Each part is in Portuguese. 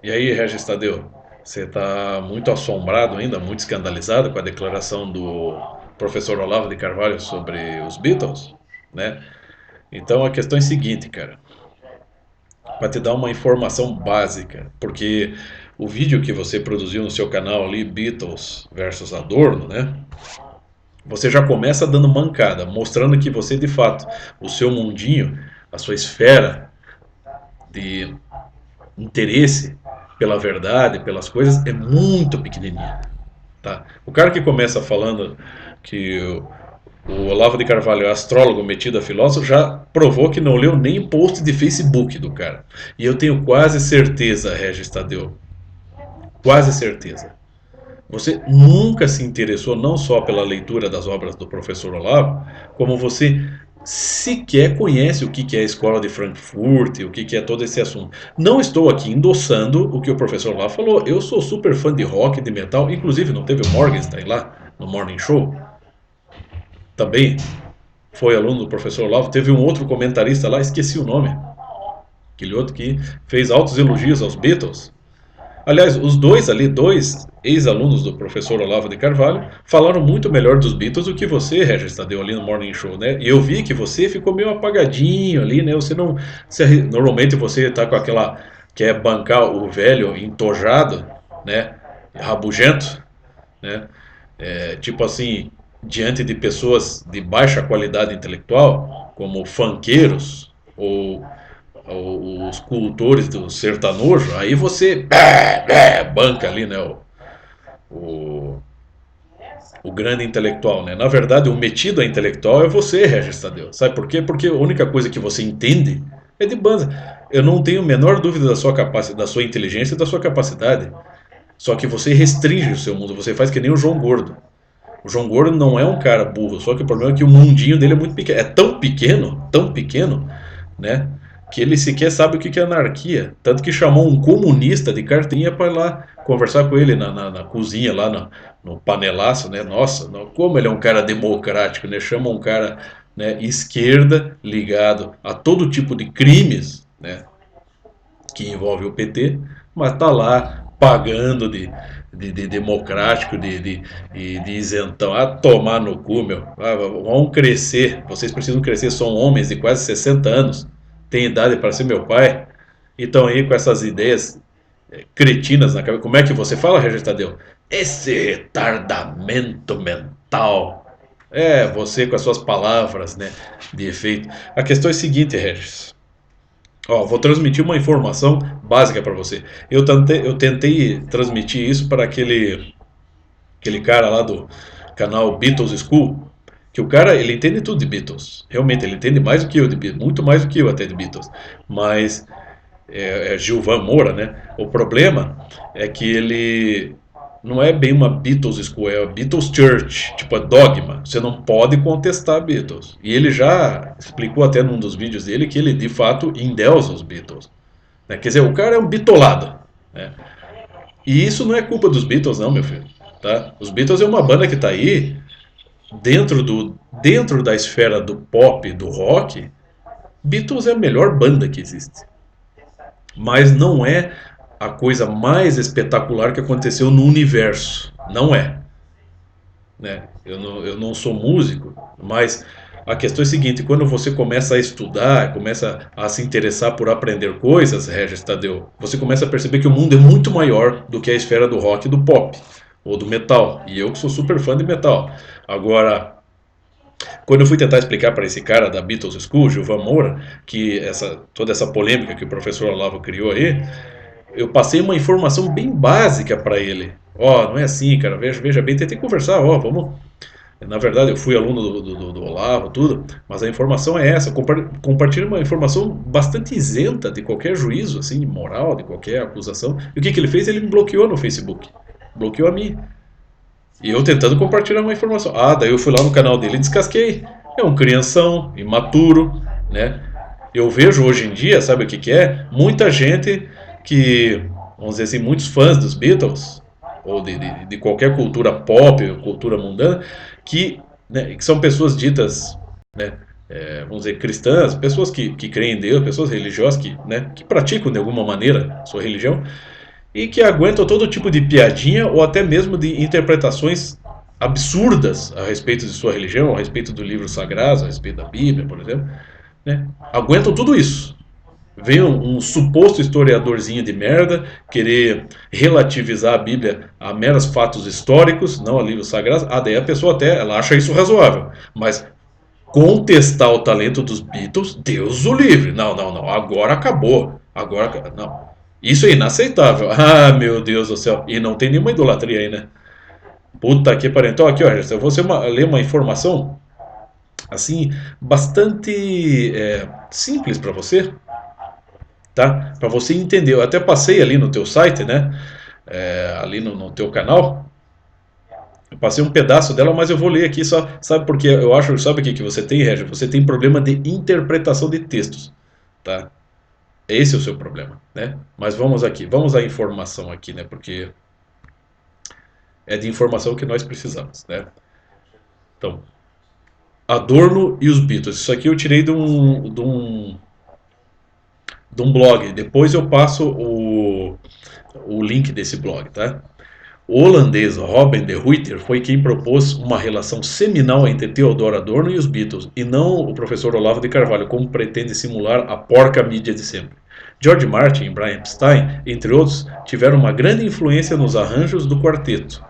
E aí, Regis Tadeu, você está muito assombrado ainda, muito escandalizado com a declaração do professor Olavo de Carvalho sobre os Beatles, né? Então a questão é a seguinte, cara, para te dar uma informação básica, porque o vídeo que você produziu no seu canal ali, Beatles versus Adorno, né? Você já começa dando mancada, mostrando que você de fato, o seu mundinho, a sua esfera de interesse pela verdade, pelas coisas, é muito pequenininha. Tá? O cara que começa falando que o Olavo de Carvalho é astrólogo metido a filósofo já provou que não leu nem post de Facebook do cara. E eu tenho quase certeza, Regis Tadeu, quase certeza. Você nunca se interessou não só pela leitura das obras do professor Olavo, como você sequer conhece o que é a escola de Frankfurt, o que é todo esse assunto. Não estou aqui endossando o que o professor Olavo falou. Eu sou super fã de rock, de metal, inclusive não teve o Morgenstern lá no Morning Show? Também foi aluno do professor Olavo. Teve um outro comentarista lá, esqueci o nome, aquele outro que fez altos elogios aos Beatles. Aliás, os dois ali, dois ex-alunos do professor Olavo de Carvalho, falaram muito melhor dos Beatles do que você, Regis Tadeu, ali no Morning Show, né? E eu vi que você ficou meio apagadinho ali, né? Você não. Normalmente você tá com aquela. Quer bancar o velho entojado, né? Rabugento, né? Tipo assim, diante de pessoas de baixa qualidade intelectual, como funkeiros ou os cultores do sertanojo, aí você banca ali, né, o, o grande intelectual, né? Na verdade, o metido a intelectual é você, Regis Tadeu. Sabe por quê? Porque a única coisa que você entende é de banda. Eu não tenho a menor dúvida da sua capacidade, da sua inteligência e da sua capacidade. Só que você restringe o seu mundo, você faz que nem o João Gordo. O João Gordo não é um cara burro, só que o problema é que o mundinho dele é muito pequeno. É tão pequeno, né? Que ele sequer sabe o que é anarquia. Tanto que chamou um comunista de carteirinha para ir lá conversar com ele na cozinha, lá no panelaço, né? Nossa, como ele é um cara democrático, né? Chama um cara, né, esquerda ligado a todo tipo de crimes, né? Que envolve o PT, mas está lá pagando de democrático, de isentão. A tomar no cu, meu. Vão crescer. Vocês precisam crescer. São homens de quase 60 anos. Tem idade para ser meu pai. E estão aí com essas ideias cretinas na cabeça. Como é que você fala, Regis Tadeu? Esse retardamento mental. É, você com as suas palavras, né, de efeito. A questão é a seguinte, Regis. Ó, vou transmitir uma informação básica para você. Eu tentei transmitir isso para aquele cara lá do canal Beatles School, que o cara, ele entende tudo de Beatles. Realmente, ele entende mais do que eu de Beatles, muito mais do que eu até de Beatles. Mas é Gilvan Moura, né? O problema é que ele não é bem uma Beatles School, é a Beatles Church, tipo a dogma. Você não pode contestar Beatles. E ele já explicou até num dos vídeos dele que ele de fato endeusa os Beatles. Né? Quer dizer, o cara é um bitolado. Né? E isso não é culpa dos Beatles, não, meu filho. Tá? Os Beatles é uma banda que está aí dentro da esfera do pop, do rock. Beatles é a melhor banda que existe. Mas não é a coisa mais espetacular que aconteceu no universo. Não é. Né? Eu não sou músico, mas a questão é a seguinte: quando você começa a estudar, começa a se interessar por aprender coisas, Regis Tadeu, você começa a perceber que o mundo é muito maior do que a esfera do rock e do pop, ou do metal. E eu que sou super fã de metal. Agora, quando eu fui tentar explicar para esse cara da Beatles School, Gilvan Moura, que toda essa polêmica que o professor Olavo criou aí, eu passei uma informação bem básica para ele. Ó, não é assim, cara, veja bem, tentei conversar, ó, vamos. Na verdade, eu fui aluno do Olavo, tudo, mas a informação é essa. Compartilha uma informação bastante isenta de qualquer juízo, assim, moral, de qualquer acusação. E o que ele fez? Ele me bloqueou no Facebook. Bloqueou a mim. E eu tentando compartilhar uma informação. Ah, daí eu fui lá no canal dele e descasquei. É um crianção, imaturo, né? Eu vejo hoje em dia, sabe o que é? Muita gente que, vamos dizer assim, muitos fãs dos Beatles, ou de qualquer cultura pop, cultura mundana, que, né, que são pessoas ditas, né, vamos dizer, cristãs, pessoas que creem em Deus, pessoas religiosas que, né, que praticam de alguma maneira sua religião, e que aguentam todo tipo de piadinha ou até mesmo de interpretações absurdas a respeito de sua religião, a respeito do livro sagrado, a respeito da Bíblia, por exemplo, né? Aguentam tudo isso. Vem um suposto historiadorzinho de merda querer relativizar a Bíblia a meros fatos históricos, não a livros sagrados. Daí a pessoa até ela acha isso razoável, mas contestar o talento dos Beatles, Deus o livre. Não, não, não. Agora acabou. Agora não. Isso é inaceitável. Ah, meu Deus do céu. E não tem nenhuma idolatria aí, né? Puta que pariu. Então aqui, ó, eu vou ler uma informação assim bastante simples para você, tá? Para você entender. Eu até passei ali no teu site, né? Ali no teu canal. Eu passei um pedaço dela, mas eu vou ler aqui só. Sabe porque eu acho, sabe o que você tem, Régio? Você tem problema de interpretação de textos, tá? Esse é o seu problema, né? Mas vamos aqui, vamos à informação aqui, né? Porque é de informação que nós precisamos, né? Então, Adorno e os Beatles. Isso aqui eu tirei de um blog. Depois eu passo o link desse blog, tá? O holandês Robin de Ruyter foi quem propôs uma relação seminal entre Theodor Adorno e os Beatles, e não o professor Olavo de Carvalho, como pretende simular a porca mídia de sempre. George Martin e Brian Epstein, entre outros, tiveram uma grande influência nos arranjos do quarteto,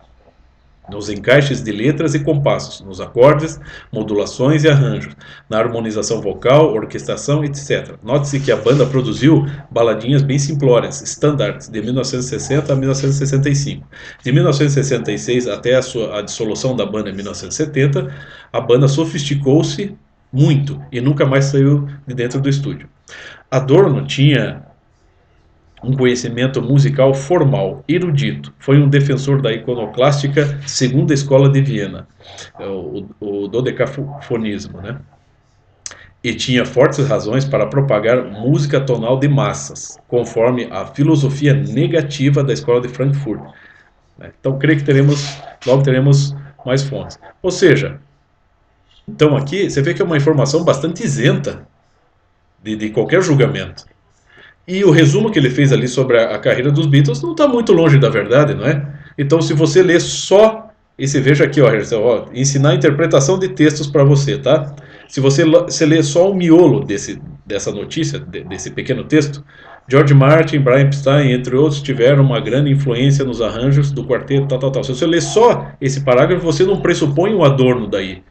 nos encaixes de letras e compassos, nos acordes, modulações e arranjos, na harmonização vocal, orquestração, etc. Note-se que a banda produziu baladinhas bem simplórias, standards, de 1960 a 1965. De 1966 até a dissolução da banda em 1970, a banda sofisticou-se muito e nunca mais saiu de dentro do estúdio. Adorno tinha um conhecimento musical formal, erudito. Foi um defensor da iconoclástica segunda escola de Viena, o dodecafonismo, né? E tinha fortes razões para propagar música tonal de massas, conforme a filosofia negativa da escola de Frankfurt, né? Então, creio que logo teremos mais fontes. Ou seja, então aqui você vê que é uma informação bastante isenta de qualquer julgamento. E o resumo que ele fez ali sobre a carreira dos Beatles não está muito longe da verdade, não é? Então, se você ler só, e você veja aqui, ó, ensinar a interpretação de textos para você, tá? Se você ler só o miolo dessa notícia, desse pequeno texto, George Martin, Brian Epstein, entre outros, tiveram uma grande influência nos arranjos do quarteto, tal, tal, tal. Se você ler só esse parágrafo, você não pressupõe o Adorno daí.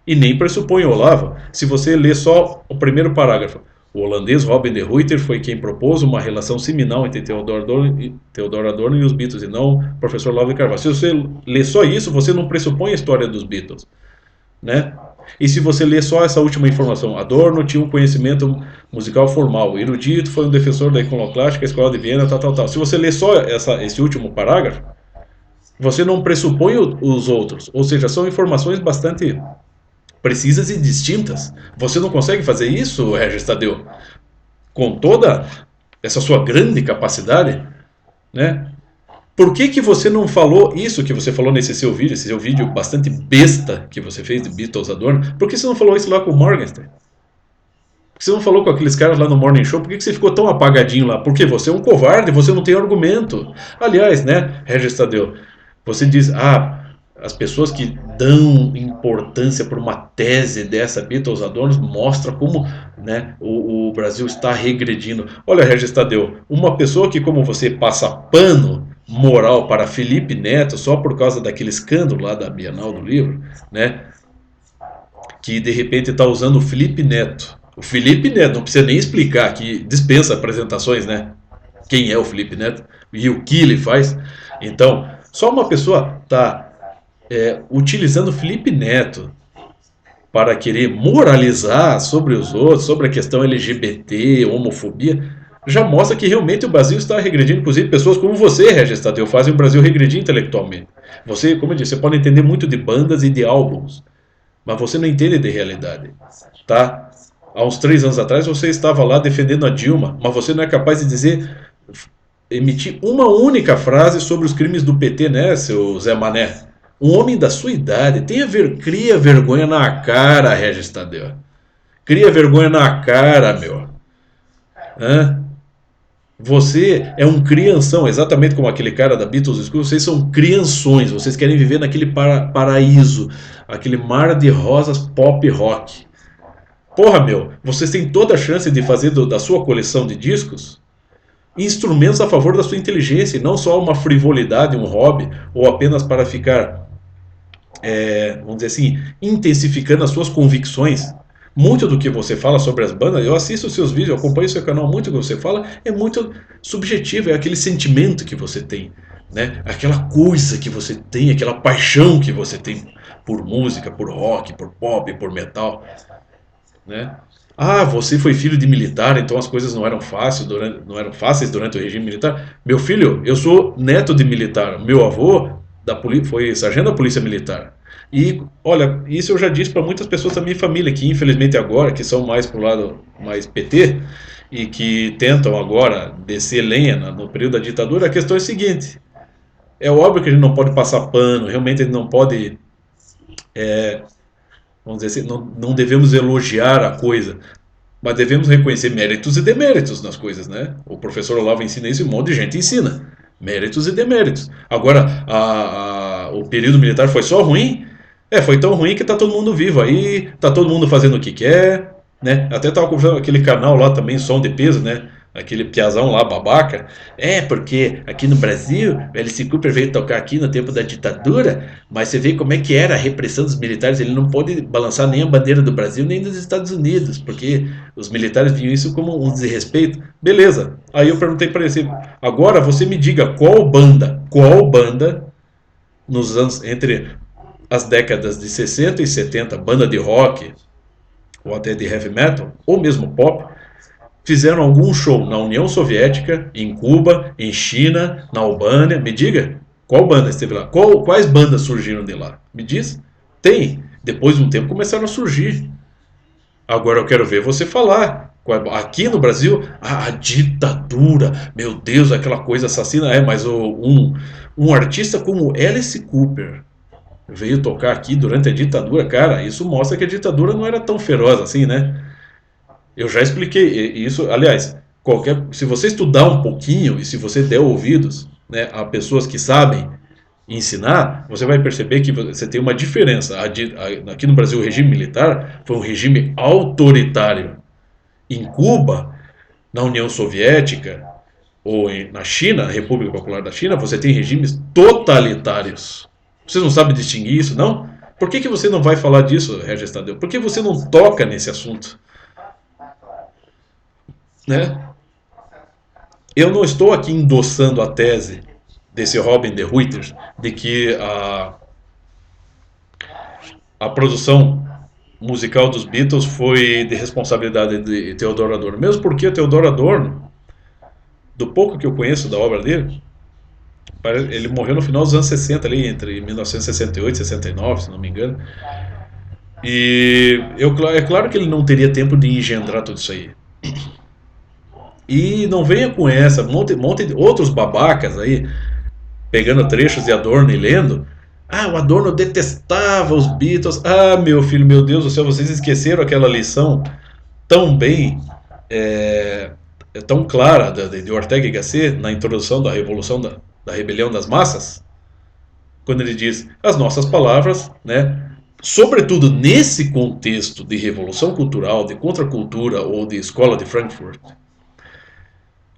E nem pressupõe o Olavo. Se você ler só o primeiro parágrafo, o holandês Robin de Ruyter foi quem propôs uma relação seminal entre Theodor Adorno e os Beatles, e não o professor Olavo de Carvalho. Se você ler só isso, você não pressupõe a história dos Beatles, né? E se você ler só essa última informação, Adorno tinha um conhecimento musical formal, erudito, foi um defensor da iconoclástica, escola de Viena, tal, tal, tal. Se você ler só esse último parágrafo, você não pressupõe os outros, ou seja, são informações bastante precisas e distintas. Você não consegue fazer isso, Regis Tadeu, com toda essa sua grande capacidade, né? Por que você não falou isso que você falou nesse seu vídeo, esse seu vídeo bastante besta que você fez de Beatles Adorno? Por que você não falou isso lá com o Morgenstern? Por que você não falou com aqueles caras lá no Morning Show? Por que você ficou tão apagadinho lá? Porque você é um covarde, você não tem argumento. Aliás, né, Regis Tadeu, você diz, as pessoas que dão importância por uma tese dessa Beatles Adornos mostra como, né, o Brasil está regredindo. Olha, Regis Tadeu, uma pessoa que como você passa pano moral para Felipe Neto só por causa daquele escândalo lá da Bienal do Livro, né, que de repente está usando o Felipe Neto. O Felipe Neto, não precisa nem explicar, que dispensa apresentações, né? Quem é o Felipe Neto e o que ele faz. Então, só uma pessoa está utilizando o Felipe Neto para querer moralizar sobre os outros, sobre a questão LGBT, homofobia, já mostra que realmente o Brasil está regredindo. Inclusive, pessoas como você, Regis Tadeu, fazem o Brasil regredir intelectualmente. Você, como eu disse, você pode entender muito de bandas e de álbuns, mas você não entende de realidade, tá? Há uns 3 anos atrás você estava lá defendendo a Dilma, mas você não é capaz de emitir uma única frase sobre os crimes do PT, né, seu Zé Mané? Um homem da sua idade, cria vergonha na cara, Regis Tadeu. Cria vergonha na cara, meu. Hã? Você é um crianção, exatamente como aquele cara da Beatles School. Vocês são crianções, vocês querem viver naquele paraíso, aquele mar de rosas pop rock. Porra, meu, vocês têm toda a chance de fazer da sua coleção de discos instrumentos a favor da sua inteligência, e não só uma frivolidade, um hobby, ou apenas para ficar, vamos dizer assim, intensificando as suas convicções. Muito do que você fala sobre as bandas, eu assisto os seus vídeos, eu acompanho o seu canal, muito do que você fala é muito subjetivo, é aquele sentimento que você tem, né? Aquela coisa que você tem, aquela paixão que você tem por música, por rock, por pop, por metal, né? Ah, você foi filho de militar, então as coisas não eram fáceis durante o regime militar. Meu filho, eu sou neto de militar. Meu avô foi sargento da polícia militar. E olha, isso eu já disse para muitas pessoas da minha família que infelizmente agora, que são mais pro lado mais PT e que tentam agora descer lenha no período da ditadura, a questão é a seguinte: é óbvio que a gente não pode passar pano, realmente a gente não pode, vamos dizer assim, não devemos elogiar a coisa, mas devemos reconhecer méritos e deméritos nas coisas, né? O professor Olavo ensina isso e um monte de gente ensina. Méritos e deméritos. Agora, o período militar foi só ruim? Foi tão ruim que tá todo mundo vivo aí, tá todo mundo fazendo o que quer, né? Até tava conversando com aquele canal lá também, Som de Peso, né? Aquele piazão lá, babaca. Porque aqui no Brasil, o Alice Cooper veio tocar aqui no tempo da ditadura, mas você vê como é que era a repressão dos militares. Ele não pôde balançar nem a bandeira do Brasil, nem dos Estados Unidos, porque os militares viam isso como um desrespeito. Beleza. Aí eu perguntei para ele, agora você me diga qual banda nos anos entre as décadas de 60 e 70, banda de rock ou até de heavy metal, ou mesmo pop, fizeram algum show na União Soviética, em Cuba, em China, na Albânia. Me diga, qual banda esteve lá? Quais bandas surgiram de lá? Me diz? Tem. Depois de um tempo começaram a surgir. Agora eu quero ver você falar. Aqui no Brasil, a ditadura, meu Deus, aquela coisa assassina. Mas um artista como Alice Cooper veio tocar aqui durante a ditadura, cara, isso mostra que a ditadura não era tão feroz assim, né? Eu já expliquei isso, aliás, se você estudar um pouquinho e se você der ouvidos, né, a pessoas que sabem ensinar, você vai perceber que você tem uma diferença. Aqui no Brasil, o regime militar foi um regime autoritário. Em Cuba, na União Soviética ou na China, na República Popular da China, você tem regimes totalitários. Você não sabe distinguir isso, não? Por que você não vai falar disso, Regis Tadeu? Por que você não toca nesse assunto? Né? Eu não estou aqui endossando a tese desse Robin de Ruiter de que a produção musical dos Beatles foi de responsabilidade de Theodor Adorno, mesmo porque Theodor Adorno, do pouco que eu conheço da obra dele, ele morreu no final dos anos 60, ali, entre 1968 e 69, se não me engano. É claro que ele não teria tempo de engendrar tudo isso aí. E não venha com essa, monte de outros babacas aí, pegando trechos de Adorno e lendo. O Adorno detestava os Beatles. Meu filho, meu Deus do céu, vocês esqueceram aquela lição tão bem, tão clara de Ortega y Gasset na introdução da Revolução da Rebelião das Massas, quando ele diz as nossas palavras, né? Sobretudo nesse contexto de revolução cultural, de contracultura ou de escola de Frankfurt,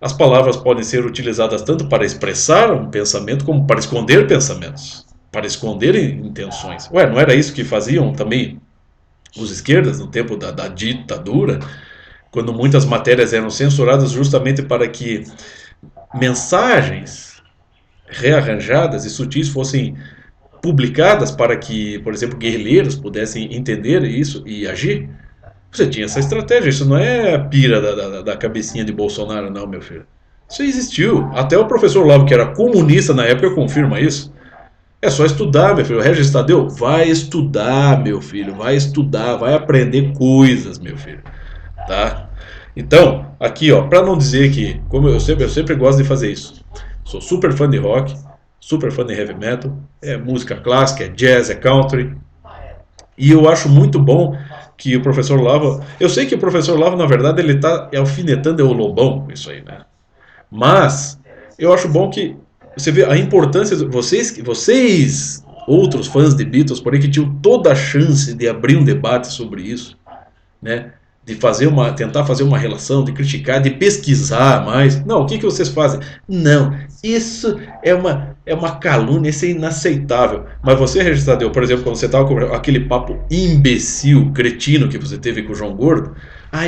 as palavras podem ser utilizadas tanto para expressar um pensamento como para esconder pensamentos, para esconder intenções. Não era isso que faziam também os esquerdas no tempo da ditadura, quando muitas matérias eram censuradas justamente para que mensagens rearranjadas e sutis fossem publicadas para que, por exemplo, guerrilheiros pudessem entender isso e agir? Você tinha essa estratégia, isso não é a pira da cabecinha de Bolsonaro, não, meu filho. Isso existiu. Até o professor Olavo, que era comunista na época, confirma isso. É só estudar, meu filho. O Regis Tadeu, vai estudar, meu filho. Vai estudar, vai aprender coisas, meu filho. Tá? Então, aqui, ó, para não dizer que, como eu sempre gosto de fazer isso. Sou super fã de rock, super fã de heavy metal, é música clássica, é jazz, é country. E eu acho muito bom que o professor Olavo... Eu sei que o professor Olavo, na verdade, ele está alfinetando o Lobão, isso aí, né? Mas eu acho bom que você vê a importância de vocês outros fãs de Beatles, porém que tinham toda a chance de abrir um debate sobre isso, né? De tentar fazer uma relação, de criticar, de pesquisar mais. Não, o que vocês fazem? Não, isso é uma calúnia, isso é inaceitável. mas você, Registadeu, por exemplo, quando você estava com aquele papo imbecil, cretino que você teve com o João Gordo,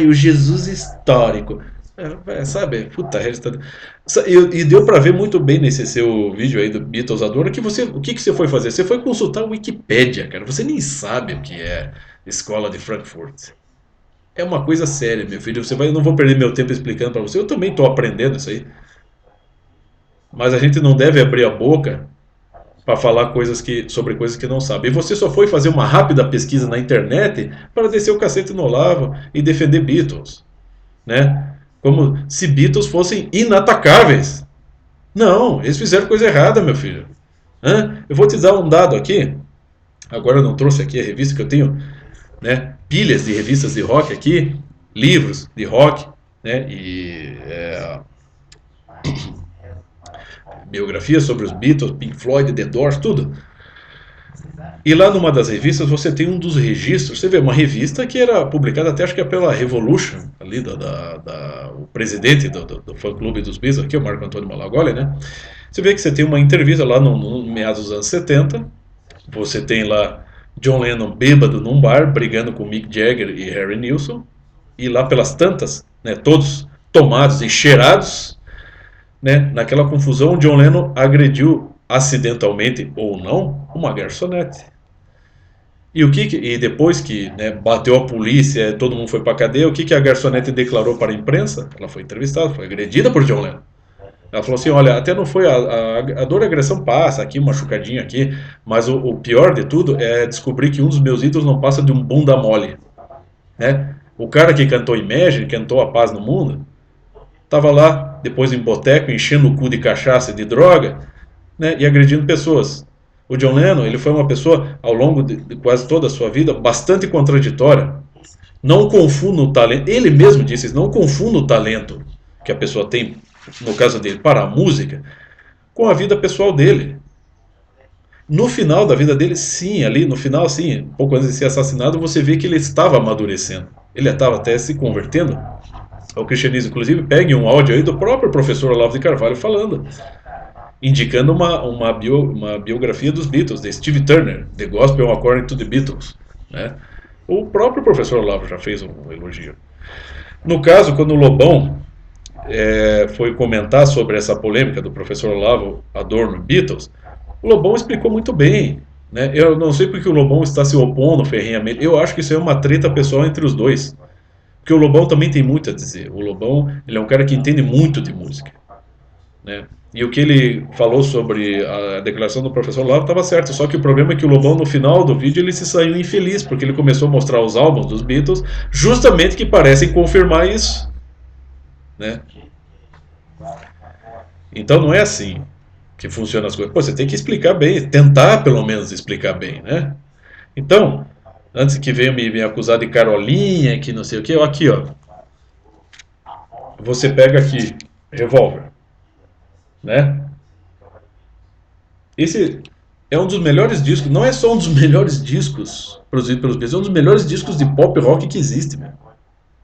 o Jesus histórico. Sabe, puta, Registadeu. E deu para ver muito bem nesse seu vídeo aí do Beatles Adora que o que você foi fazer? Você foi consultar a Wikipédia, cara. Você nem sabe o que é Escola de Frankfurt. É uma coisa séria, meu filho. Eu não vou perder meu tempo explicando para você. Eu também estou aprendendo isso aí. Mas a gente não deve abrir a boca para falar sobre coisas que não sabe. E você só foi fazer uma rápida pesquisa na internet para descer o cacete no Olavo e defender Beatles, né? Como se Beatles fossem inatacáveis. Não, eles fizeram coisa errada, meu filho. Eu vou te dar um dado aqui. Agora eu não trouxe aqui a revista que eu tenho, né? Pilhas de revistas de rock aqui, livros de rock, né? E biografias sobre os Beatles, Pink Floyd, The Doors, tudo. E lá numa das revistas você tem um dos registros, você vê uma revista que era publicada até acho que é pela Revolution, ali o presidente do fã-clube dos Beatles, aqui, o Marco Antônio Malagoli, né? Você vê que você tem uma entrevista lá no meados dos anos 70, você tem lá John Lennon bêbado num bar, brigando com Mick Jagger e Harry Nilsson, e lá pelas tantas, né, todos tomados e cheirados, né, naquela confusão, John Lennon agrediu acidentalmente ou não uma garçonete. E depois que, né, bateu a polícia, todo mundo foi para cadeia, o que a garçonete declarou para a imprensa? Ela foi entrevistada, foi agredida por John Lennon. Ela falou assim, olha, até não foi a dor e a agressão passa, aqui, um machucadinho aqui, mas o pior de tudo é descobrir que um dos meus ídolos não passa de um bunda mole, né? O cara que cantou Imagine, cantou A Paz no Mundo, estava lá, depois em boteco, enchendo o cu de cachaça e de droga, né, e agredindo pessoas. O John Lennon, ele foi uma pessoa, ao longo de quase toda a sua vida, bastante contraditória. Não confunda o talento, ele mesmo disse, não confunda o talento que a pessoa tem, no caso dele, para a música, com a vida pessoal dele. No final da vida dele, sim, ali no final, sim, pouco antes de ser assassinado, você vê que ele estava amadurecendo. Ele estava até se convertendo ao cristianismo. Inclusive, pegue um áudio aí do próprio professor Olavo de Carvalho falando, indicando uma biografia dos Beatles, de Steve Turner, The Gospel According to the Beatles. Né? O próprio professor Olavo já fez um elogio. No caso, quando o Lobão foi comentar sobre essa polêmica do professor Olavo Adorno Beatles, o Lobão explicou muito bem. Né? Eu não sei porque o Lobão está se opondo ferrenhamente. Eu acho que isso é uma treta pessoal entre os dois. Porque o Lobão também tem muito a dizer. O Lobão, ele é um cara que entende muito de música. Né? E o que ele falou sobre a declaração do professor Olavo estava certo. Só que o problema é que o Lobão, no final do vídeo, ele se saiu infeliz, porque ele começou a mostrar os álbuns dos Beatles, justamente que parecem confirmar isso. Né? Então não é assim que funcionam as coisas. Pô, você tem que explicar bem, tentar pelo menos explicar bem, né? Então, antes que venham me acusar de Carolinha, que não sei o que, aqui, ó. Você pega aqui, Revolver, né? Esse é um dos melhores discos, não é só um dos melhores discos produzidos pelos Beatles, é um dos melhores discos de pop rock que existe, meu.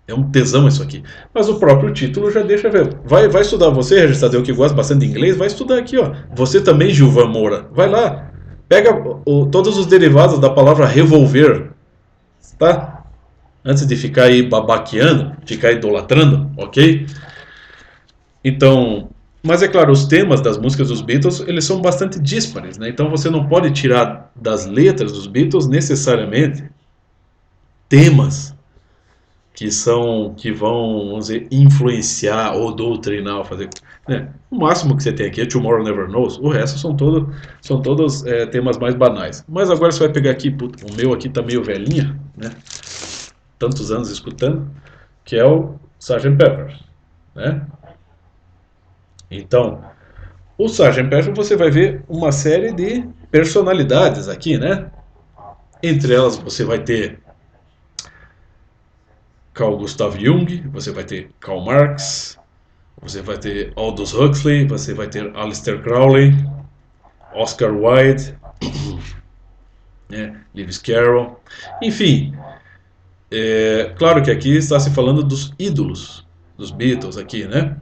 É um tesão isso aqui. Mas o próprio título já deixa ver. Vai estudar, você, Registadeu, que gosta bastante de inglês, vai estudar aqui, ó. Você também, Gilvan Moura. Vai lá. Pega todos os derivados da palavra revolver, tá? Antes de ficar aí babaqueando, ficar idolatrando, ok? Então, mas é claro, os temas das músicas dos Beatles, eles são bastante díspares, né? Então você não pode tirar das letras dos Beatles necessariamente temas que vão, vamos dizer, influenciar ou doutrinar, ou fazer, né? O máximo que você tem aqui é Tomorrow Never Knows, o resto são todos temas mais banais. Mas agora você vai pegar aqui, puto, o meu aqui tá meio velhinha, né? Tantos anos escutando, que é o Sgt. Pepper, né? Então, o Sgt. Pepper você vai ver uma série de personalidades aqui, né? Entre elas você vai ter Carl Gustav Jung, você vai ter Karl Marx, você vai ter Aldous Huxley, você vai ter Aleister Crowley, Oscar Wilde, né, Lewis Carroll, enfim. Claro que aqui está se falando dos ídolos dos Beatles aqui, né?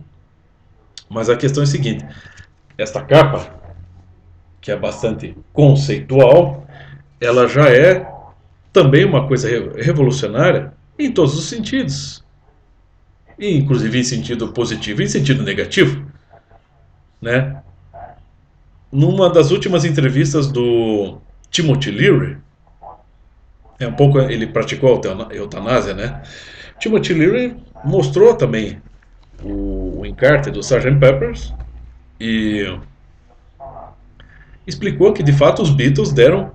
Mas a questão é a seguinte: esta capa, que é bastante conceitual, ela já é também uma coisa revolucionária em todos os sentidos, inclusive em sentido positivo e em sentido negativo, né? Numa das últimas entrevistas do Timothy Leary, um pouco ele praticou a eutanásia, né? Timothy Leary mostrou também o encarte do Sgt. Peppers e explicou que de fato os Beatles deram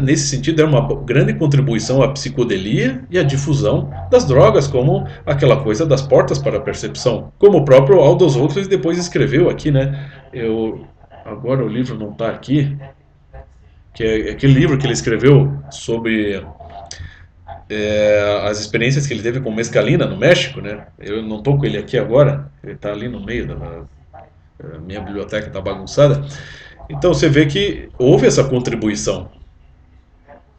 nesse sentido deram uma grande contribuição à psicodelia e à difusão das drogas, como aquela coisa das portas para a percepção, como o próprio Aldous Huxley depois escreveu aqui, né? Agora o livro não está aqui, que é aquele livro que ele escreveu sobre as experiências que ele teve com mescalina no México, né? Eu não estou com ele aqui agora, ele está ali no meio da minha biblioteca, está bagunçada. Então você vê que houve essa contribuição,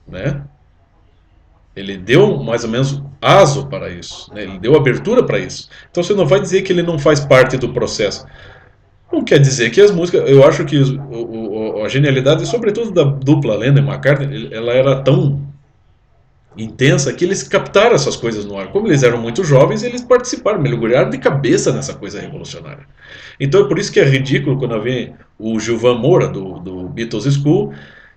né? Ele deu mais ou menos aso para isso, né? Ele deu abertura para isso. Então você não vai dizer que ele não faz parte do processo. Não quer dizer que as músicas. Eu acho que a genialidade, sobretudo da dupla Lennon e McCartney, ela era tão intensa que eles captaram essas coisas no ar. Como eles eram muito jovens, eles participaram, mergulharam de cabeça nessa coisa revolucionária. Então é por isso que é ridículo quando vem o Gilvan Moura, do Beatles School,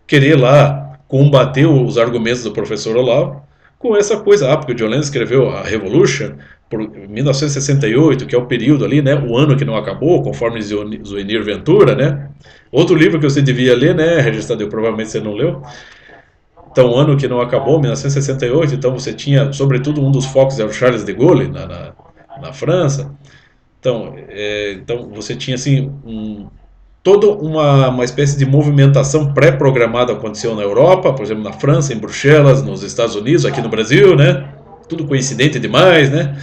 querer lá combater os argumentos do professor Olavo com essa coisa. Porque o John Lennon escreveu a Revolution por 1968, que é o período ali, né, o ano que não acabou, conforme Zuenir Ventura, né? Outro livro que você devia ler, né, Regis Tadeu, provavelmente você não leu. Então, o ano que não acabou, 1968, então você tinha, sobretudo, um dos focos era o Charles de Gaulle, na França. Então você tinha, assim, toda uma espécie de movimentação pré-programada aconteceu na Europa, por exemplo, na França, em Bruxelas, nos Estados Unidos, aqui no Brasil, né? Tudo coincidente demais, né?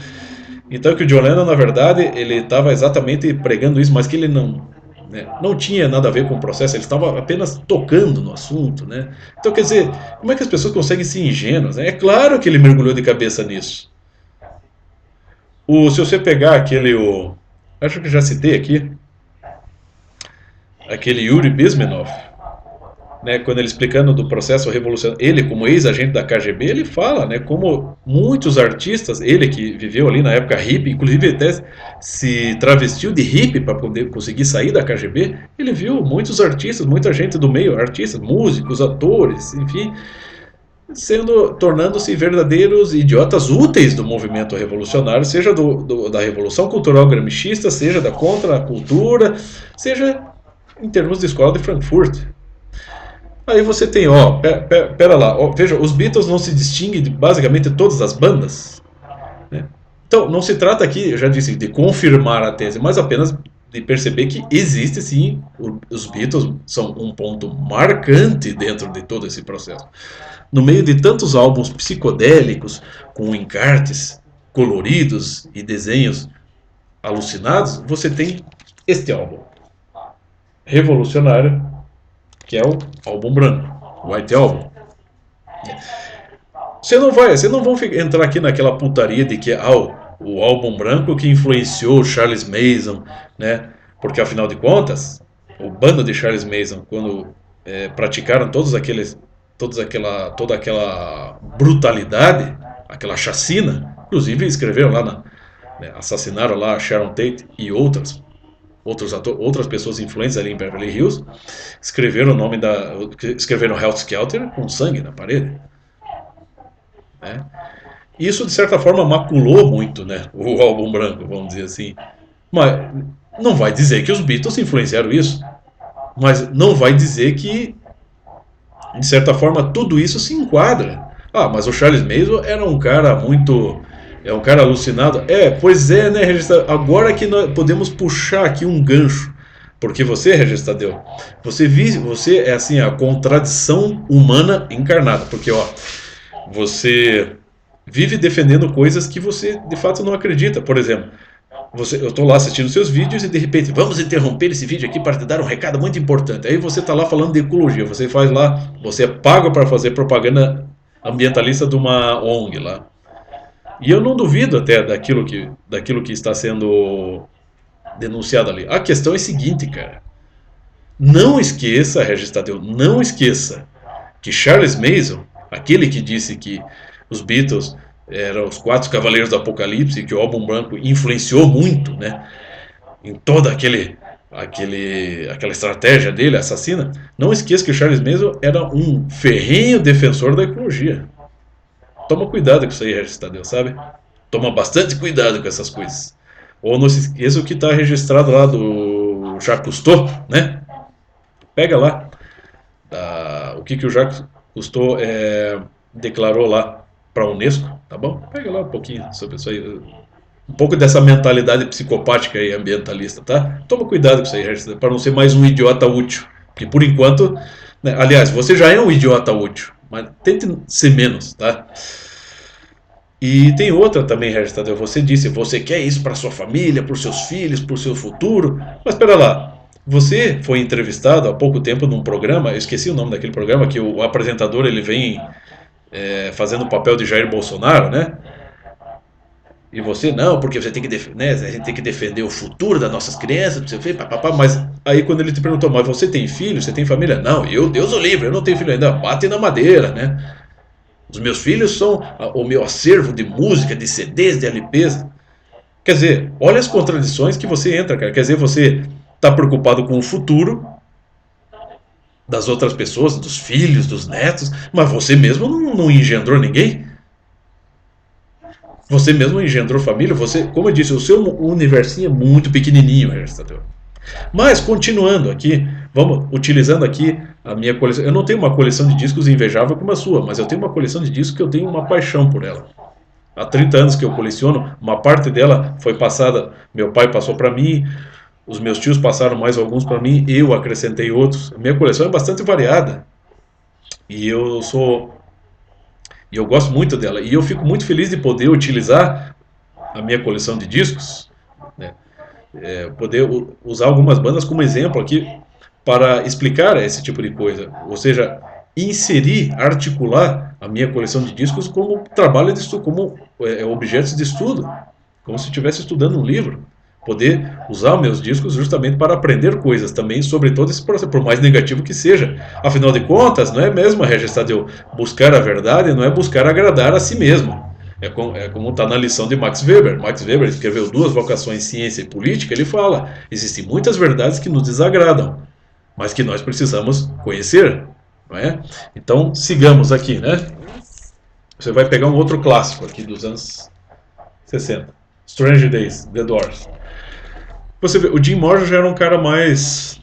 Então que o John Lennon, na verdade, ele estava exatamente pregando isso, mas que ele não tinha nada a ver com o processo, ele estava apenas tocando no assunto, né? Então, quer dizer, como é que as pessoas conseguem ser ingênuas, né? É claro que ele mergulhou de cabeça nisso. Se você pegar acho que já citei aqui, aquele Yuri Bezmenov, né, quando ele explicando do processo revolucionário, ele como ex-agente da KGB, ele fala, né, como muitos artistas, ele que viveu ali na época hippie, inclusive até se travestiu de hippie para poder conseguir sair da KGB, ele viu muitos artistas, muita gente do meio, artistas, músicos, atores, enfim, tornando-se verdadeiros idiotas úteis do movimento revolucionário, seja da Revolução Cultural Gramscista, seja da contracultura, seja em termos de escola de Frankfurt. Aí você tem, pera lá, veja, os Beatles não se distinguem de basicamente todas as bandas, né? Então, não se trata aqui, eu já disse, de confirmar a tese, mas apenas de perceber que existe sim, os Beatles são um ponto marcante dentro de todo esse processo. No meio de tantos álbuns psicodélicos, com encartes coloridos e desenhos alucinados, você tem este álbum revolucionário, que é o álbum branco, o White Album. Você não vai entrar aqui naquela putaria de que o álbum branco que influenciou Charles Mason, né? Porque afinal de contas, o bando de Charles Mason, quando praticaram toda aquela brutalidade, aquela chacina, inclusive escreveram lá, assassinaram lá a Sharon Tate e outras pessoas influentes ali em Beverly Hills, escreveram Helter Skelter com sangue na parede, né? Isso de certa forma maculou muito, né, o álbum branco, vamos dizer assim. Mas não vai dizer que os Beatles influenciaram isso, mas não vai dizer que de certa forma tudo isso se enquadra. Mas o Charles Mason era um cara muito um cara alucinado. Pois é, né, Regis? Agora que nós podemos puxar aqui um gancho. Porque você, Regis Tadeu, você é assim a contradição humana encarnada. Porque, você vive defendendo coisas que você de fato não acredita. Por exemplo, eu estou lá assistindo seus vídeos e de repente, vamos interromper esse vídeo aqui para te dar um recado muito importante. Aí você está lá falando de ecologia, você faz lá, você é pago para fazer propaganda ambientalista de uma ONG lá. E eu não duvido até daquilo que está sendo denunciado ali. A questão é a seguinte, cara. Não esqueça, Regis Tadeu, não esqueça que Charles Mason, aquele que disse que os Beatles eram os 4 Cavaleiros do Apocalipse e que o álbum branco influenciou muito, né, em toda aquela estratégia dele, assassina, não esqueça que o Charles Mason era um ferrenho defensor da ecologia. Toma cuidado com isso aí, Regis Tadeu, sabe? Toma bastante cuidado com essas coisas. Ou não se esqueça o que está registrado lá do Jacques Cousteau, né? Pega lá o que o Jacques Cousteau declarou lá para a Unesco, tá bom? Pega lá um pouquinho sobre isso aí. Um pouco dessa mentalidade psicopática e ambientalista, tá? Toma cuidado com isso aí, para não ser mais um idiota útil. Porque por enquanto, né, aliás, você já é um idiota útil, mas tente ser menos, tá? E tem outra também, Regis Tadeu. Você disse, você quer isso para sua família, para os seus filhos, para o seu futuro. Mas espera lá, você foi entrevistado há pouco tempo num programa, eu esqueci o nome daquele programa, que o apresentador ele vem fazendo o papel de Jair Bolsonaro, né? E você não, porque você tem que né, a gente tem que defender o futuro das nossas crianças, você fez, papapá, mas aí quando ele te perguntou, mas você tem filho, você tem família? Não, Deus o livre, eu não tenho filho ainda, bate na madeira, né? Os meus filhos são o meu acervo de música, de CDs, de LPs. Quer dizer, olha as contradições que você entra, cara. Quer dizer, você está preocupado com o futuro das outras pessoas, dos filhos, dos netos, mas você mesmo não engendrou ninguém. Você mesmo engendrou família. Você, como eu disse, o seu universinho é muito pequenininho, mas continuando aqui, vamos utilizando aqui a minha coleção. Eu não tenho uma coleção de discos invejável como a sua, mas eu tenho uma coleção de discos que eu tenho uma paixão por ela. Há 30 anos que eu coleciono, uma parte dela foi passada, meu pai passou para mim, os meus tios passaram mais alguns para mim, eu acrescentei outros. A minha coleção é bastante variada e eu gosto muito dela e eu fico muito feliz de poder utilizar a minha coleção de discos, né? Poder usar algumas bandas como exemplo aqui para explicar esse tipo de coisa, ou seja, inserir, articular a minha coleção de discos como trabalho de estudo, como objetos de estudo, como se estivesse estudando um livro, poder usar os meus discos justamente para aprender coisas também sobre todo esse processo, por mais negativo que seja. Afinal de contas, não é mesmo, Regis Tadeu, buscar a verdade não é buscar agradar a si mesmo. Como está na lição de Max Weber. Max Weber escreveu Duas Vocações, Ciência e Política. Ele fala: existem muitas verdades que nos desagradam, mas que nós precisamos conhecer. Não é? Então, sigamos aqui, né? Você vai pegar um outro clássico aqui dos anos 60. Strange Days, The Doors. Você vê, o Jim Morrison já era um cara mais,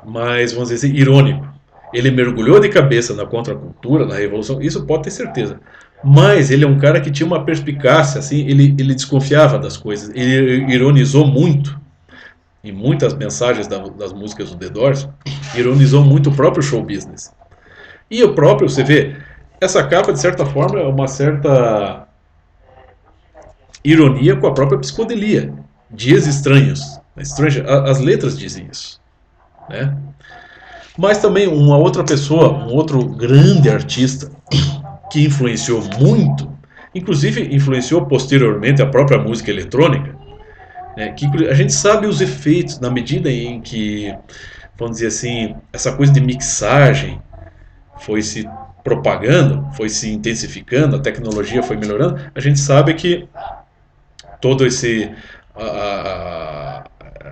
vamos dizer assim, irônico. Ele mergulhou de cabeça na contracultura, na revolução, isso pode ter certeza. Mas ele é um cara que tinha uma perspicácia, assim, ele desconfiava das coisas, ele ironizou muito, em muitas mensagens das músicas do The Doors, ironizou muito o próprio show business. E o próprio, você vê, essa capa, de certa forma, é uma certa ironia com a própria psicodelia. Dias estranhos. As letras dizem isso, né? Mas também uma outra pessoa, um outro grande artista que influenciou muito, inclusive influenciou posteriormente a própria música eletrônica, né, que a gente sabe os efeitos na medida em que, vamos dizer assim, essa coisa de mixagem foi se propagando, foi se intensificando, a tecnologia foi melhorando, a gente sabe que todo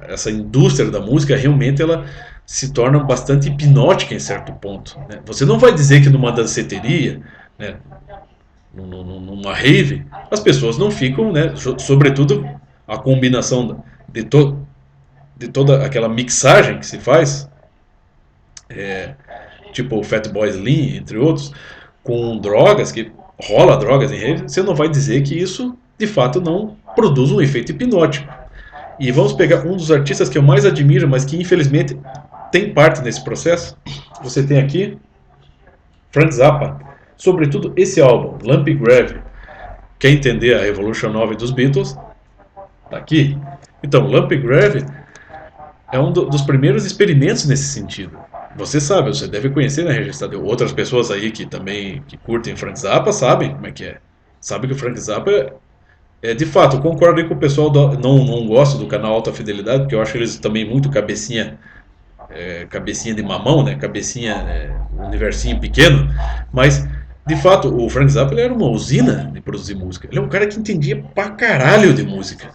essa indústria da música realmente ela se torna bastante hipnótica em certo ponto, né? Você não vai dizer que numa danceteria, né, numa rave, as pessoas não ficam, né, sobretudo a combinação de toda aquela mixagem que se faz, tipo o Fatboy Slim, entre outros, com drogas, que rola drogas em rave, você não vai dizer que isso de fato não produz um efeito hipnótico. E vamos pegar um dos artistas que eu mais admiro, mas que infelizmente tem parte nesse processo. Você tem aqui Frank Zappa. Sobretudo esse álbum, Lamp Grave. Quer entender a Revolution 9 dos Beatles? Tá aqui. Então, Lamp Grave é um dos primeiros experimentos nesse sentido. Você sabe, você deve conhecer, né, Registador? Outras pessoas aí que também que curtem Frank Zappa sabem como é que é. Sabe que o Frank Zappa de fato, eu concordo aí com o pessoal, não gosto do canal Alta Fidelidade, porque eu acho eles também muito cabecinha de mamão, né? Cabecinha, universinho pequeno, mas de fato o Frank Zappa ele era uma usina de produzir música. Ele é um cara que entendia pra caralho de música.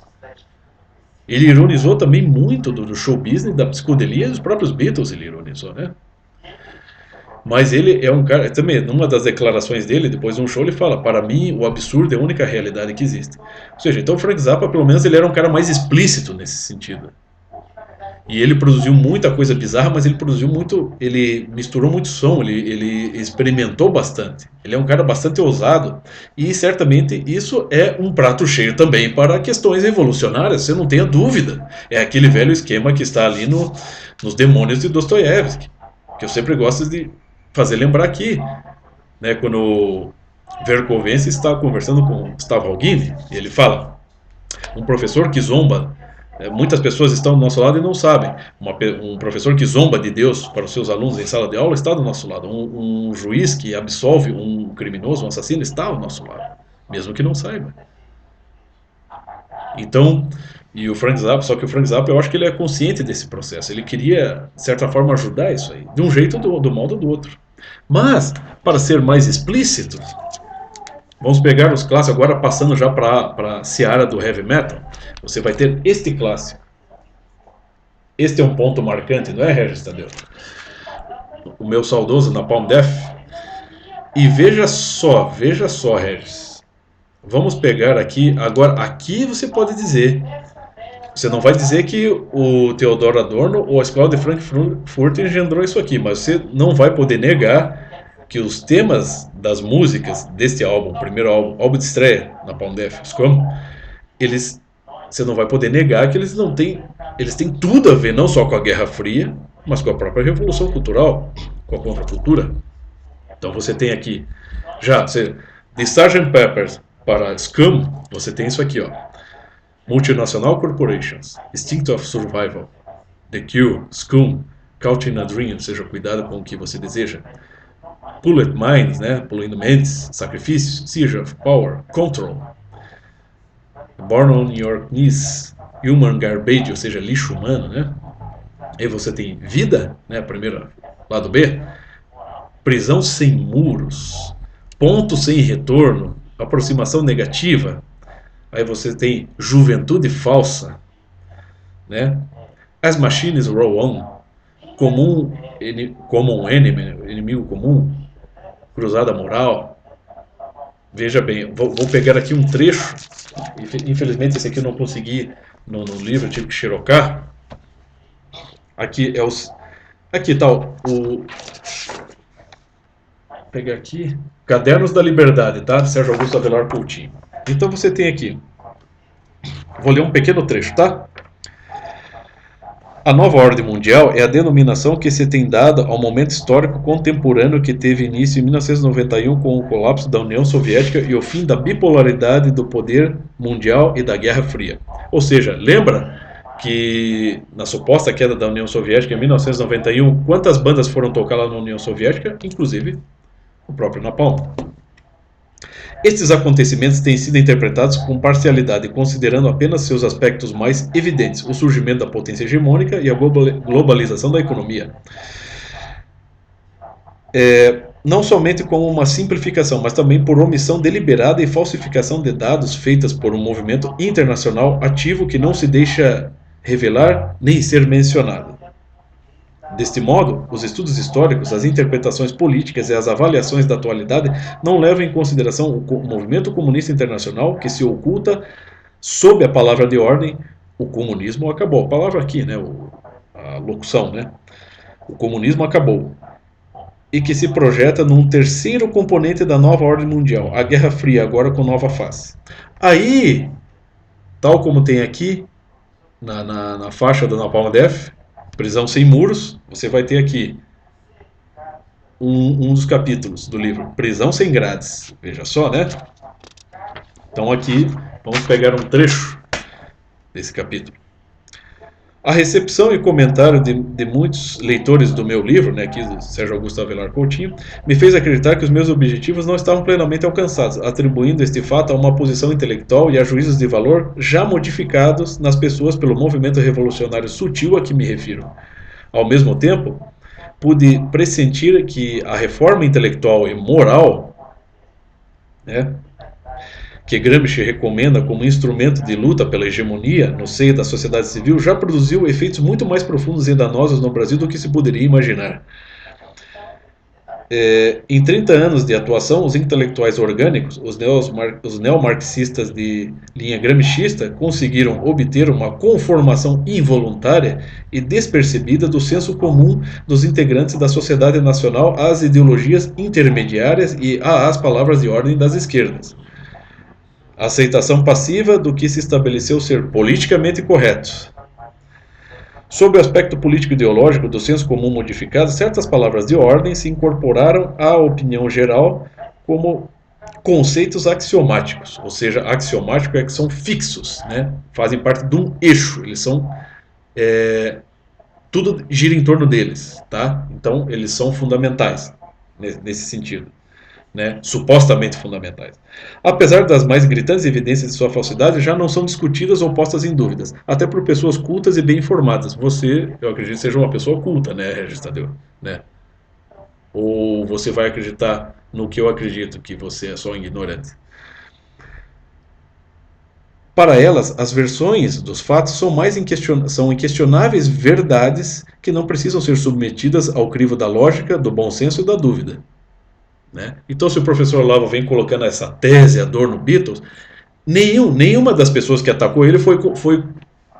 Ele ironizou também muito do show business, da psicodelia e dos próprios Beatles ele ironizou, né? Mas ele é um cara, também, numa das declarações dele, depois de um show, ele fala: para mim, o absurdo é a única realidade que existe. Ou seja, então o Frank Zappa, pelo menos, ele era um cara mais explícito nesse sentido. E ele produziu muita coisa bizarra, mas ele produziu muito, ele misturou muito som, ele experimentou bastante. Ele é um cara bastante ousado e certamente isso é um prato cheio também para questões revolucionárias, você não tenha dúvida. É aquele velho esquema que está ali nos Demônios de Dostoiévski, que eu sempre gosto de fazer lembrar aqui, né, quando o Verkovensky está conversando com Gustavo Alguini, e ele fala: um professor que zomba, muitas pessoas estão do nosso lado e não sabem. Um professor que zomba de Deus para os seus alunos em sala de aula está do nosso lado. Um juiz que absolve um criminoso, um assassino, está ao nosso lado, mesmo que não saiba. Então, e o Frank Zappa, só que o Frank Zappa eu acho que ele é consciente desse processo. Ele queria, de certa forma, ajudar isso aí, de um jeito ou do modo do outro. Mas, para ser mais explícito, vamos pegar os clássicos agora, passando já para a seara do heavy metal. Você vai ter este clássico. Este é um ponto marcante, não é, Regis Tadeu? O meu saudoso Napalm Death. E veja só, Regis. Vamos pegar aqui, agora, aqui você pode dizer, você não vai dizer que o Theodor Adorno ou a escola de Frankfurt engendrou isso aqui, mas você não vai poder negar que os temas das músicas deste álbum, primeiro álbum de estreia, Napalm Death, Scum, eles, você não vai poder negar que eles têm tudo a ver não só com a Guerra Fria, mas com a própria Revolução Cultural, com a contracultura. Então você tem aqui, de Sgt. Pepper para Scum, você tem isso aqui, ó. Multinational Corporations, Instinct of Survival, The Cure, Scum, Caught in a Dream, ou seja, cuidado com o que você deseja. Pulled Minds, né? Poluindo mentes, Sacrifício, Siege of Power, Control, Born on Your Knees, Human Garbage, ou seja, lixo humano, né? Aí você tem Vida, né? Primeiro lado B, Prisão sem muros, Ponto sem retorno, Aproximação negativa. Aí você tem Juventude falsa, né? As Machines Roll On, Common Enemy, inimigo comum, Cruzada moral. Veja bem, vou pegar aqui um trecho. Infelizmente esse aqui eu não consegui no livro, eu tive que xerocar. Aqui é os. Aqui tá o. Vou pegar aqui. Cadernos da Liberdade, tá? Sérgio Augusto Avelar Coutinho. Então você tem aqui. Vou ler um pequeno trecho, tá? A nova ordem mundial é a denominação que se tem dado ao momento histórico contemporâneo que teve início em 1991 com o colapso da União Soviética e o fim da bipolaridade do poder mundial e da Guerra Fria. Ou seja, lembra que na suposta queda da União Soviética em 1991, quantas bandas foram tocar lá na União Soviética? Inclusive o próprio Napalm. Estes acontecimentos têm sido interpretados com parcialidade, considerando apenas seus aspectos mais evidentes, o surgimento da potência hegemônica e a globalização da economia. Não somente como uma simplificação, mas também por omissão deliberada e falsificação de dados feitas por um movimento internacional ativo que não se deixa revelar nem ser mencionado. Deste modo, os estudos históricos, as interpretações políticas e as avaliações da atualidade não levam em consideração o movimento comunista internacional que se oculta sob a palavra de ordem o comunismo acabou. A palavra aqui, né, a locução, né? O comunismo acabou. E que se projeta num terceiro componente da nova ordem mundial, a Guerra Fria, agora com nova face. Aí, tal como tem aqui, na faixa da Napalm Death, Prisão sem muros, você vai ter aqui um dos capítulos do livro, Prisão Sem Grades. Veja só, né? Então aqui vamos pegar um trecho desse capítulo. A recepção e comentário de muitos leitores do meu livro, né, aqui do Sérgio Augusto Avelar Coutinho, me fez acreditar que os meus objetivos não estavam plenamente alcançados, atribuindo este fato a uma posição intelectual e a juízos de valor já modificados nas pessoas pelo movimento revolucionário sutil a que me refiro. Ao mesmo tempo, pude pressentir que a reforma intelectual e moral, né, que Gramsci recomenda como instrumento de luta pela hegemonia no seio da sociedade civil, já produziu efeitos muito mais profundos e danosos no Brasil do que se poderia imaginar. Em 30 anos de atuação, os intelectuais orgânicos, os neomarxistas de linha gramscista, conseguiram obter uma conformação involuntária e despercebida do senso comum dos integrantes da sociedade nacional às ideologias intermediárias e às palavras de ordem das esquerdas. A aceitação passiva do que se estabeleceu ser politicamente correto. Sob o aspecto político-ideológico do senso comum modificado, certas palavras de ordem se incorporaram à opinião geral como conceitos axiomáticos, ou seja, axiomático é que são fixos, né? Fazem parte de um eixo, eles são tudo gira em torno deles, tá? Então eles são fundamentais nesse sentido. Né, supostamente fundamentais. Apesar das mais gritantes evidências de sua falsidade, já não são discutidas ou postas em dúvidas, até por pessoas cultas e bem informadas. Você, eu acredito, seja uma pessoa culta, né, Regis Tadeu? Né? Ou você vai acreditar no que eu acredito, que você é só um ignorante? Para elas, as versões dos fatos são inquestionáveis verdades que não precisam ser submetidas ao crivo da lógica, do bom senso e da dúvida. Né? Então, se o professor Olavo vem colocando essa tese, a dor no Beatles, nenhuma das pessoas que atacou ele foi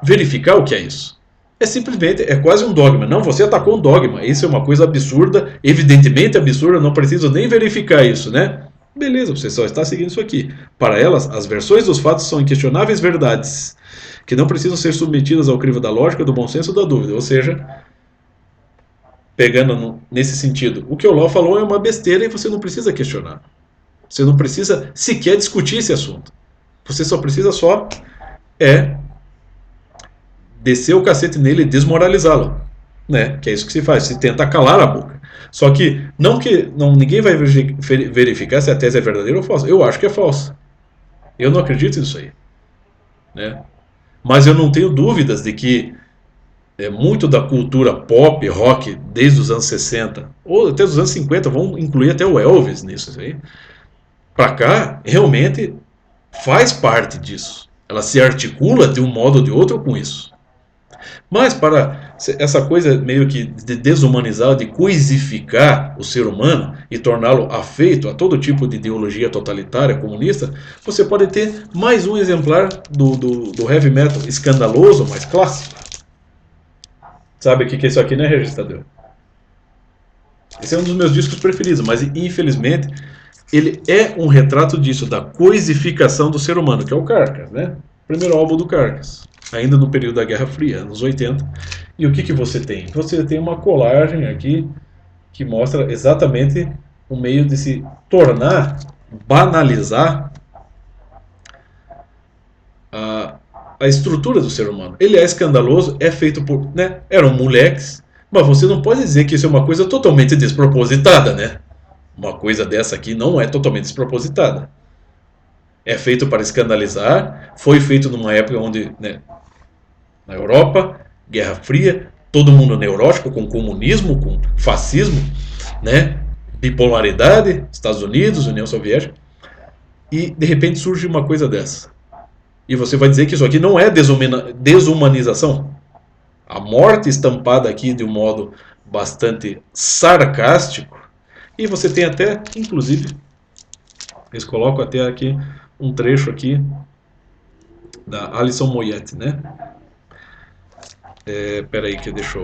verificar o que é isso. É simplesmente, é quase um dogma. Não, você atacou um dogma. Isso é uma coisa absurda, evidentemente absurda, não preciso nem verificar isso, né? Beleza, você só está seguindo isso aqui. Para elas, as versões dos fatos são inquestionáveis verdades, que não precisam ser submetidas ao crivo da lógica, do bom senso ou da dúvida. Ou seja, pegando nesse sentido, o que o Law falou é uma besteira e você não precisa questionar. Você não precisa sequer discutir esse assunto. Você só precisa descer o cacete nele e desmoralizá-lo. Né? Que é isso que se faz, se tenta calar a boca. Só que ninguém vai verificar se a tese é verdadeira ou falsa. Eu acho que é falsa. Eu não acredito nisso aí. Né? Mas eu não tenho dúvidas de que muito da cultura pop, rock, desde os anos 60, ou até os anos 50, vamos incluir até o Elvis nisso aí, para cá, realmente faz parte disso. Ela se articula de um modo ou de outro com isso. Mas para essa coisa meio que de desumanizar, de coisificar o ser humano e torná-lo afeito a todo tipo de ideologia totalitária, comunista, você pode ter mais um exemplar do heavy metal escandaloso, mas clássico. Sabe o que é isso aqui, né, Regis Tadeu? Esse é um dos meus discos preferidos, mas infelizmente ele é um retrato disso, da coisificação do ser humano, que é o Carcass, né? Primeiro álbum do Carcass, ainda no período da Guerra Fria, anos 80. E o que você tem? Você tem uma colagem aqui que mostra exatamente o meio de se tornar, banalizar a estrutura do ser humano. Ele é escandaloso, é feito por, né? Eram moleques, mas você não pode dizer que isso é uma coisa totalmente despropositada, né? Uma coisa dessa aqui não é totalmente despropositada. É feito para escandalizar, foi feito numa época onde, né, na Europa, Guerra Fria, todo mundo neurótico com comunismo, com fascismo, né? Bipolaridade, Estados Unidos, União Soviética, e de repente surge uma coisa dessa. E você vai dizer que isso aqui não é desumanização? A morte estampada aqui de um modo bastante sarcástico. E você tem até, inclusive, eles colocam até aqui um trecho aqui da Alison Moyet, né? Peraí que deixa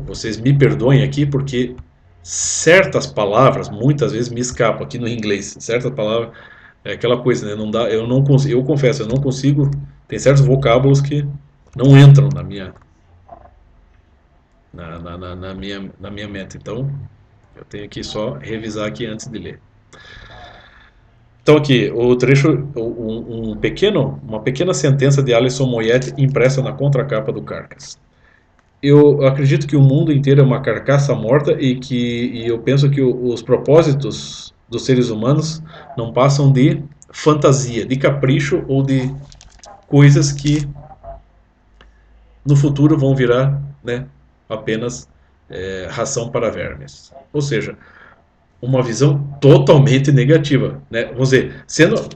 vocês me perdoem aqui porque certas palavras muitas vezes me escapam aqui no inglês. Certas palavras é aquela coisa, né? Não dá, eu não consigo, eu confesso, eu não consigo. Tem certos vocábulos que não entram na minha na minha mente. Então, eu tenho que só revisar aqui antes de ler. Então aqui, o trecho, uma pequena sentença de Alison Moyet impressa na contracapa do Carcass. Eu acredito que o mundo inteiro é uma carcaça morta e eu penso que os propósitos dos seres humanos não passam de fantasia, de capricho ou de coisas que no futuro vão virar, né, apenas ração para vermes. Ou seja, uma visão totalmente negativa, né? Vamos dizer, sendo,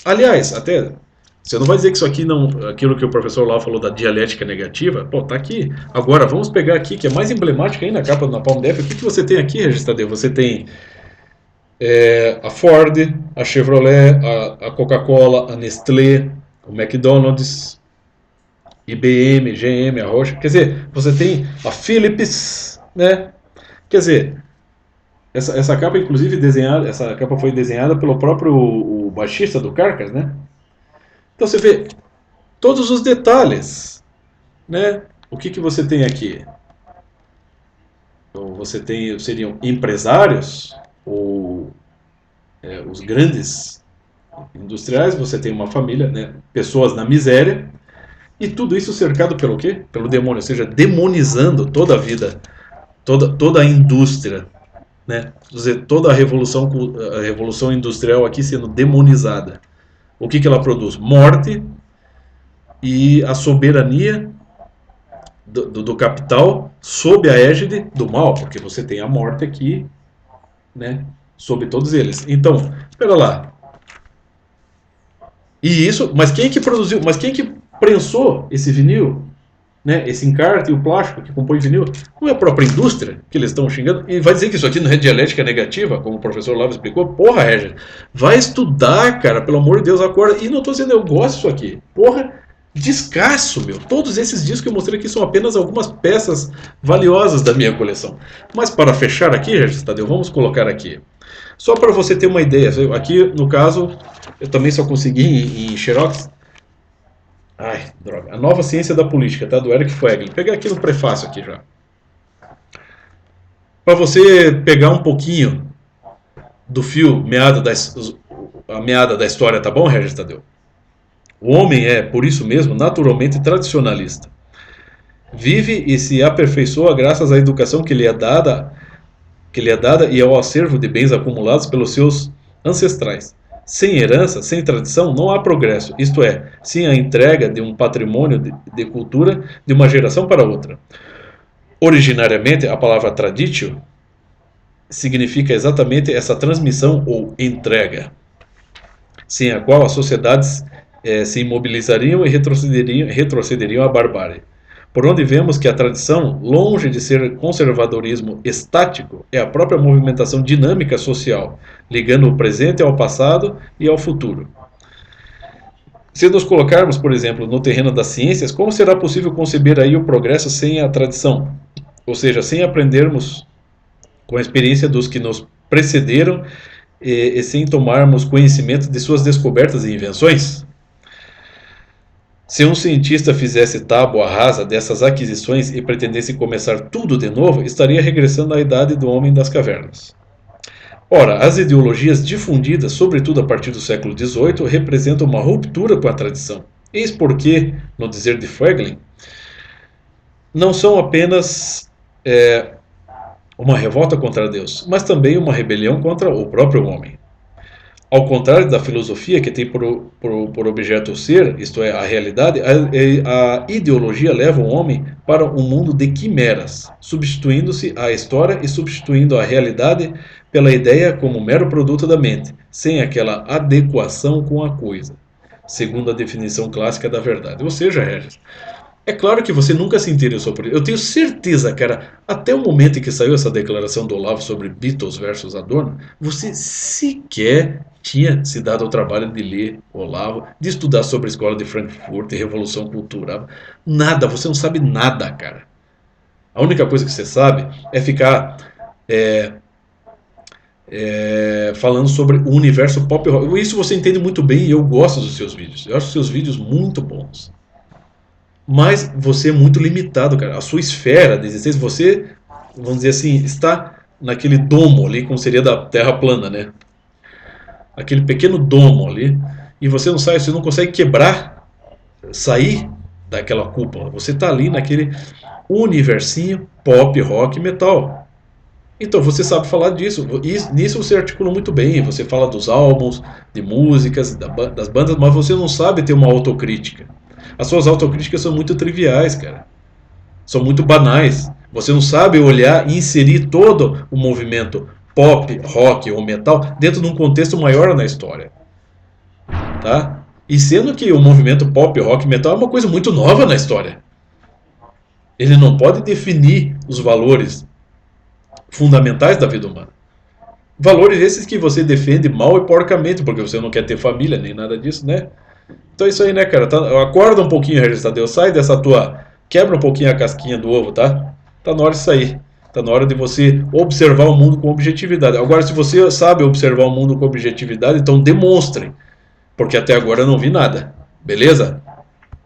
aliás, até você não vai dizer que isso aqui não, aquilo que o professor lá falou da dialética negativa, pô, tá aqui. Agora vamos pegar aqui que é mais emblemática aí na capa do Napalm Death. O que você tem aqui, Regis Tadeu? Você tem a Ford, a Chevrolet, a Coca-Cola, a Nestlé, o McDonald's, IBM, GM, a Roche. Quer dizer, você tem a Philips, né? Quer dizer, essa capa, inclusive, desenhada, essa capa foi desenhada pelo próprio o baixista do Carcass, né? Então você vê todos os detalhes, né? O que você tem aqui? Então, você tem, seriam empresários ou os grandes industriais, você tem uma família, né? Pessoas na miséria, e tudo isso cercado pelo quê? Pelo demônio, ou seja, demonizando toda a vida, toda a indústria, né? Quer dizer, toda a revolução industrial aqui sendo demonizada. O que ela produz? Morte e a soberania do capital sob a égide do mal, porque você tem a morte aqui, né, sobre todos eles. Então, espera lá. E isso, mas quem que produziu, mas quem que prensou esse vinil, né, esse encarte e o plástico que compõe vinil? Não é a própria indústria que eles estão xingando? E vai dizer que isso aqui não é dialética negativa, como o professor Lavo explicou? Porra, Regis, vai estudar, cara, pelo amor de Deus, acorda. E não estou dizendo eu gosto disso aqui. Porra, descasso, meu. Todos esses discos que eu mostrei aqui são apenas algumas peças valiosas da minha coleção. Mas para fechar aqui, Regis Tadeu, vamos colocar aqui. Só para você ter uma ideia, aqui no caso, eu também só consegui em Xerox. Ai, droga. A Nova Ciência da Política, tá? Do Eric Feiglin. Vou pegar aqui no prefácio aqui já. Para você pegar um pouquinho do fio a meada da história, tá bom, Regis Tadeu? O homem é, por isso mesmo, naturalmente tradicionalista. Vive e se aperfeiçoa graças à educação que lhe é dada e ao acervo de bens acumulados pelos seus ancestrais. Sem herança, sem tradição, não há progresso, isto é, sem a entrega de um patrimônio de cultura de uma geração para outra. Originariamente, a palavra traditio significa exatamente essa transmissão ou entrega, sem a qual as sociedades se imobilizariam e retrocederiam à barbárie. Por onde vemos que a tradição, longe de ser conservadorismo estático, é a própria movimentação dinâmica social, ligando o presente ao passado e ao futuro. Se nos colocarmos, por exemplo, no terreno das ciências, como será possível conceber aí o progresso sem a tradição? Ou seja, sem aprendermos com a experiência dos que nos precederam e sem tomarmos conhecimento de suas descobertas e invenções? Se um cientista fizesse tábua rasa dessas aquisições e pretendesse começar tudo de novo, estaria regressando à idade do homem das cavernas. Ora, as ideologias difundidas, sobretudo a partir do século XVIII, representam uma ruptura com a tradição. Eis porque, no dizer de Feiglin, não são apenas uma revolta contra Deus, mas também uma rebelião contra o próprio homem. Ao contrário da filosofia, que tem por objeto o ser, isto é, a realidade, a ideologia leva o homem para um mundo de quimeras, substituindo-se a história e substituindo a realidade pela ideia como mero produto da mente, sem aquela adequação com a coisa, segundo a definição clássica da verdade. Ou seja, Regis, é claro que você nunca se interessou por isso. Eu tenho certeza, cara, até o momento em que saiu essa declaração do Olavo sobre Beatles versus Adorno, você sequer tinha se dado ao trabalho de ler Olavo, de estudar sobre a escola de Frankfurt e Revolução Cultural. Nada, você não sabe nada, cara. A única coisa que você sabe é ficar falando sobre o universo pop rock. Isso você entende muito bem e eu gosto dos seus vídeos. Eu acho os seus vídeos muito bons. mas você é muito limitado, cara. A sua esfera de existência, você, vamos dizer assim, está naquele domo ali, como seria da Terra plana, né? Aquele pequeno domo ali, e você não sai, você não consegue quebrar, sair daquela cúpula. Você está ali naquele universinho pop, rock, metal. Então você sabe falar disso, e nisso você articula muito bem. Você fala dos álbuns, de músicas, das bandas, mas você não sabe ter uma autocrítica. As suas autocríticas são muito triviais, cara. São muito banais. Você não sabe olhar e inserir todo o movimento pop, rock ou metal dentro de um contexto maior na história, tá? E sendo que o movimento pop, rock, metal é uma coisa muito nova na história. Ele não pode definir os valores fundamentais da vida humana. Valores esses que você defende mal e porcamente, porque você não quer ter família nem nada disso, né? Então é isso aí, né, cara? Tá, acorda um pouquinho, Regis Tadeu. Sai dessa tua. Quebra um pouquinho a casquinha do ovo, tá? Tá na hora de sair. Tá na hora de você observar o mundo com objetividade. Agora, se você sabe observar o mundo com objetividade, então demonstre. Porque até agora eu não vi nada. Beleza?